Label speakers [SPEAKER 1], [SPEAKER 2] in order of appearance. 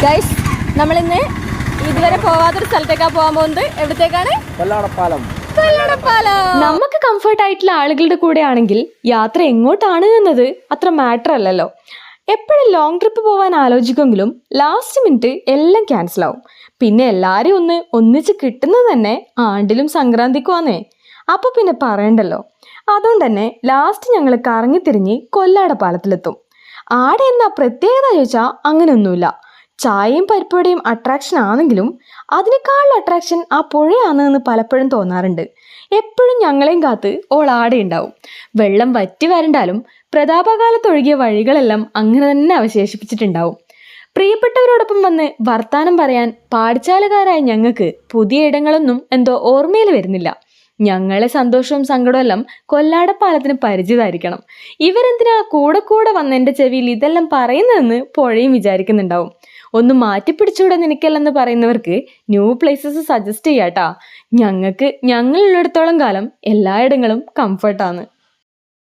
[SPEAKER 1] Guys, നമ്മളിന്ന് ഇതുവരെ പോവാത്തൊരു സ്ഥലത്തേക്കാണ് പോകാൻ പോകുന്നത്. എവിടത്തേക്കാണ്?
[SPEAKER 2] കൊല്ലാടപ്പാലം.
[SPEAKER 3] നമുക്ക് കംഫർട്ട് ആയിട്ടുള്ള ആളുകളുടെ കൂടെ ആണെങ്കിൽ യാത്ര എങ്ങോട്ടാണ് എന്നത് അത്ര മാറ്റർ അല്ലല്ലോ. എപ്പോഴും ലോങ് ട്രിപ്പ് പോകാൻ ആലോചിക്കുമെങ്കിലും ലാസ്റ്റ് മിനിറ്റ് എല്ലാം ക്യാൻസൽ ആവും. പിന്നെ എല്ലാവരും ഒന്നിച്ച് കിട്ടുന്നത് തന്നെ ആണ്ടിലും സംക്രാന്തിക്കുവാന്നേ. അപ്പോൾ പിന്നെ പറയണ്ടല്ലോ. അതുകൊണ്ട് തന്നെ ലാസ്റ്റ് ഞങ്ങൾ കറങ്ങിത്തിരിഞ്ഞ് കൊല്ലാടപ്പാലത്തിലെത്തും. ആടെ എന്താ പ്രത്യേകത ചോദിച്ചാൽ അങ്ങനെയൊന്നുമില്ല. ചായയും പരിപ്പുവടയും അട്രാക്ഷൻ ആണെങ്കിലും അതിനേക്കാളും അട്രാക്ഷൻ ആ പുഴയാണെന്ന് പലപ്പോഴും തോന്നാറുണ്ട്. എപ്പോഴും ഞങ്ങളെയും കാത്ത് ആടെ ഉണ്ടാവും. വെള്ളം വറ്റി വരണ്ടാലും പ്രതാപകാലത്തൊഴുകിയ വഴികളെല്ലാം അങ്ങനെ തന്നെ അവശേഷിപ്പിച്ചിട്ടുണ്ടാവും. പ്രിയപ്പെട്ടവരോടൊപ്പം വന്ന് വർത്താനം പറയാൻ പാഠശാലക്കാരായ ഞങ്ങൾക്ക് പുതിയ ഇടങ്ങളൊന്നും എന്തോ ഓർമ്മയിൽ വരുന്നില്ല. ഞങ്ങളെ സന്തോഷവും സങ്കടവും എല്ലാം കൊല്ലാടപ്പാലത്തിന് പരിചിതമായിരിക്കണം. ഇവരെന്തിനാ കൂടെ കൂടെ വന്ന് എൻ്റെ ചെവിയിൽ ഇതെല്ലാം പറയുന്നതെന്ന് പുഴയും വിചാരിക്കുന്നുണ്ടാവും. ഒന്ന് മാറ്റിപ്പിടിച്ചുകൂടെ നിനക്കല്ലെന്ന് പറയുന്നവർക്ക് ന്യൂ പ്ലേസസ് സജസ്റ്റ് ചെയ്യാട്ടാ. ഞങ്ങളുള്ളിടത്തോളം കാലം എല്ലായിടങ്ങളും കംഫർട്ടാണ്.